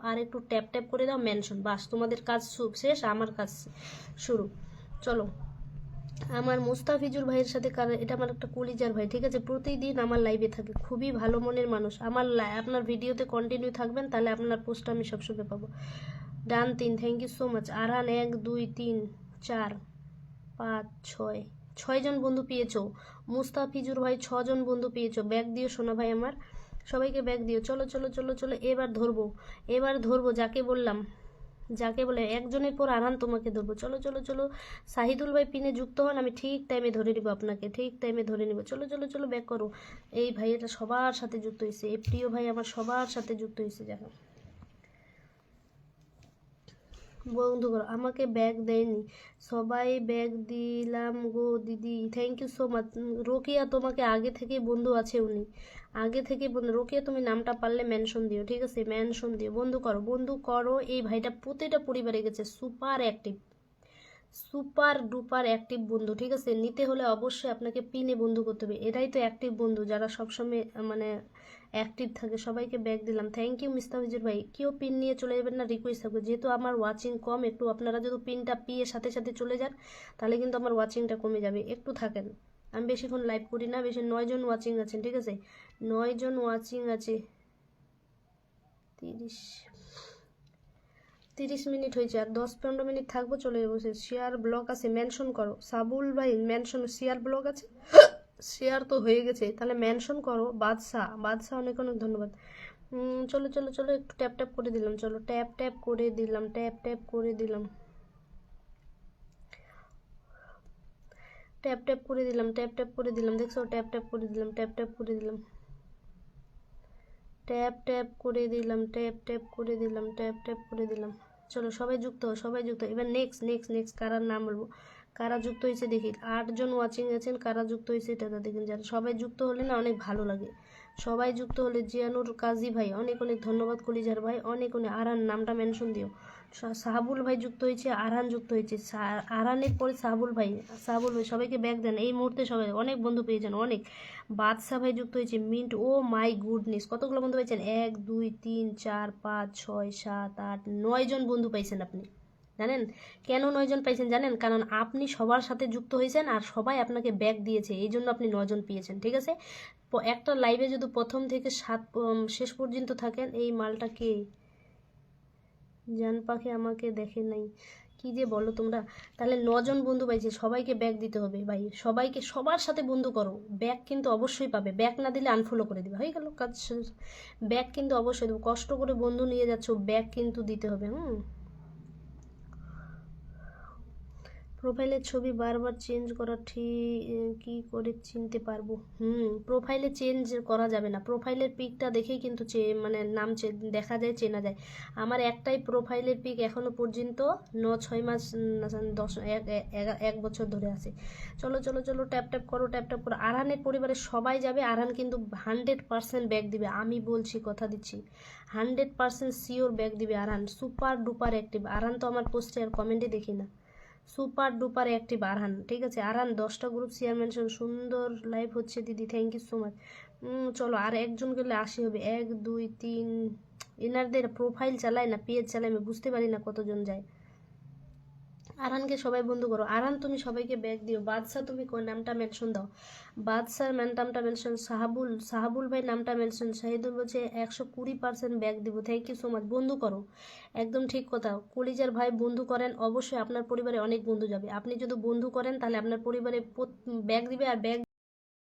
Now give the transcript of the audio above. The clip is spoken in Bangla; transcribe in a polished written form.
আর একটু ট্যাপ ট্যাপ করে দাও মেনশন, বাস তোমাদের কাজ শেষ, আমার কাজ শুরু। চলো, আমার মুস্তাফিজুর ভাইয়ের সাথে কারণ এটা আমার একটা কলিজার ভাই, ঠিক আছে, প্রতিদিন আমার লাইভে থাকে, খুবই ভালো মনের মানুষ। আমার আপনার ভিডিওতে কন্টিনিউ থাকবেন, তাহলে আপনার পোস্টটা আমি সবসময় পাবো। Done 3, thank you so much. Arhan 1 2 3 4 5 6, 6 জন বন্ধু পেয়েছো। মুস্তাফিজুর ভাই 6 জন বন্ধু পেয়েছো। ব্যাগ দিও সোনা ভাই আমার, সবাইকে ব্যাগ দিও। চলো চলো চলো চলো, এবার ধরবো, এবার ধরবো যাকে বললাম, যাকে বলে একজনের পর আরহান তোমাকে ধরবো। চলো চলো চলো, শাহিদুল ভাই পিনে যুক্ত হন, আমি ঠিক টাইমে ধরে নিব আপনাকে, ঠিক টাইমে ধরে নিব। চলো চলো চলো, ব্যাক করো। এই ভাই এটা সবার সাথে যুক্ত হয়েছে, এই প্রিয় ভাই আমার সবার সাথে যুক্ত হয়েছে, জানো বন্ধু করো। আমাকে ব্যাগ দেয়নি, সবাই ব্যাগ দিলাম গো দিদি, thank you so much. Rokeya তোমাকে আগে থেকে বন্ধু আছে, উনি আগে থেকে বন্ধু। রোকিয়া তুমি নামটা পারলে মেনশন দিও, ঠিক আছে, মেনশন দিও। বন্ধু করো, বন্ধু করো। এই ভাইটা প্রতিটা পরিবারে গেছে, super active, super duper active বন্ধু, ঠিক আছে। নিতে হলে অবশ্যই আপনাকে পিনে বন্ধু করতে হবে, এটাই তো অ্যাক্টিভ বন্ধু, যারা সবসময় মানে অ্যাক্টিভ থাকে। সবাইকে ব্যাক দিলাম, থ্যাংক ইউ মিস্তাফিজুর ভাই। কেউ পিন নিয়ে চলে যাবেন না, রিকোয়েস্ট থাকবে, যেহেতু আমার ওয়াচিং কম, একটু আপনারা যদি পিনটা পিয়ে সাথে সাথে চলে যান, তাহলে কিন্তু আমার ওয়াচিংটা কমে যাবে, একটু থাকেন। আমি বেশিক্ষণ লাইভ করি না, বেশি 9 জন ওয়াচিং আছেন, ঠিক আছে, 9 জন ওয়াচিং আছে। 30 মিনিট হয়েছে, আর 10-15 মিনিট থাকবো, চলে যাবো। শেয়ার ব্লগ আছে, মেনশন করো। সাবুল ভাই মেনশন, শেয়ার ব্লগ আছে, শেয়ার তো হয়ে গেছে, তাহলে মেনশন করো। বাদশাহ, বাদশাহ অনেক অনেক ধন্যবাদ। চলো চলো চলো, একটু ট্যাপ ট্যাপ করে দিলাম, চলো ট্যাপ ট্যাপ করে দিলাম, ট্যাপ ট্যাপ করে দিলাম, ট্যাপ ট্যাপ করে দিলাম, ট্যাপ ট্যাপ করে দিলাম, দেখছো, ট্যাপ ট্যাপ করে দিলাম, ট্যাপ ট্যাপ করে দিলাম, ট্যাপ ট্যাপ করে দিলাম, ট্যাপ ট্যাপ করে দিলাম, ট্যাপ ট্যাপ করে দিলাম। চলো সবাই যুক্ত হও, সবাই যুক্ত। এবার নেক্সট নেক্সট নেক্সট কারার নাম বলবো, কারা যুক্ত হয়েছে দেখি। 8 জন ওয়াচিং আছেন, কারা যুক্ত হয়েছে এটা দেখেন, যারা সবাই যুক্ত হলে না অনেক ভালো লাগে, সবাই যুক্ত হলে। জিয়ানুর কাজী ভাই অনেক অনেক ধন্যবাদ, কলিজার ভাই অনেক অনেক। আরহান নামটা মেনশন দিও। সাহাবুল ভাই যুক্ত হয়েছে, আরহান যুক্ত হয়েছে, আরহানের পরে সাহাবুল ভাই, সাহাবুল ভাই সবাইকে ব্যাক দেন এই মুহূর্তে, সবাই অনেক বন্ধু পেয়েছেন অনেক। বাদশা ভাই যুক্ত হয়েছে, মিন্ট, ও মাই গুডনেস, কতগুলো বন্ধু পেয়েছেন, 1 2 3 4 5 6 7 8 9 জন বন্ধু পাইছেন আপনি। জানেন কেন 9 জন পাইছেন জানেন? কারণ আপনি সবার সাথে যুক্ত হয়েছেন আর সবাই আপনাকে ব্যাক দিয়েছে, এই জন্য আপনি 9 জন পেয়েছেন, ঠিক আছে। একটা লাইভে যদি প্রথম থেকে শেষ পর্যন্ত থাকেন। এই মালটা কে? জান পাখি আমাকে দেখে নাই, কি যে বলো তোমরা। তাহলে 9 জন বন্ধু পাইছে, সবাইকে ব্যাক দিতে হবে ভাই, সবাইকে সবার সাথে বন্ধু করো, ব্যাক কিন্তু অবশ্যই পাবে, ব্যাক না দিলে আনফলো করে দিবে, হয়ে গেল কাজ। ব্যাক কিন্তু অবশ্যই দেবো, কষ্ট করে বন্ধু নিয়ে যাচ্ছ, ব্যাক কিন্তু দিতে হবে। প্রোফাইলের ছবি বারবার চেঞ্জ করা ঠিক কি করে চিনতে পারবো? প্রোফাইলে চেঞ্জ করা যাবে না, প্রোফাইলের পিকটা দেখেই কিন্তু মানে নাম দেখা যায়, চেনা যায়। আমার একটাই প্রোফাইলের পিক এখনো পর্যন্ত 9-6 মাস 1 বছর ধরে আছে। চলো চলো চলো, ট্যাপ ট্যাপ করো, ট্যাপ ট্যাপ করো। আরহানের পরিবারের সবাই যাবে, আরহান কিন্তু 100% ব্যাক দিবে, আমি বলছি, কথা দিচ্ছি, 100% শিওর ব্যাক দিবে Arhan. Super duper active Arhan, তো আমার পোস্টে আর কমেন্টে দেখি না। সুপার ডুপার অ্যাক্টিভ আরহান, ঠিক আছে। আরহান 10টা গ্রুপ শেয়ার মেনশন, সুন্দর লাইভ হচ্ছে দিদি, থ্যাংক ইউ সো মাচ। চলো আর একজন গেলে 80 হবে। 1 2 3, এনারদের প্রোফাইল চালায় না পেজ চালায়, আমি বুঝতে পারি না কতজন যায়। আরহানকে সবাই বন্ধু করো। আরহান তুমি সবাইকে ব্যাক দিও। বাদশা তুমি নামটা মেনশন দাও, বাদশার নামটা মেনশন। সাহাবুল ভাই নামটা মেনশন। শাহিদুল বলছে 120% ব্যাক দিব, থ্যাংক ইউ সো মাচ। বন্ধু করো, একদম ঠিক কথা, কলিজার ভাই বন্ধু করেন, অবশ্যই আপনার পরিবারে অনেক বন্ধু যাবে। আপনি যদি বন্ধু করেন তাহলে আপনার পরিবারে ব্যাক দিবে, আর ব্যাক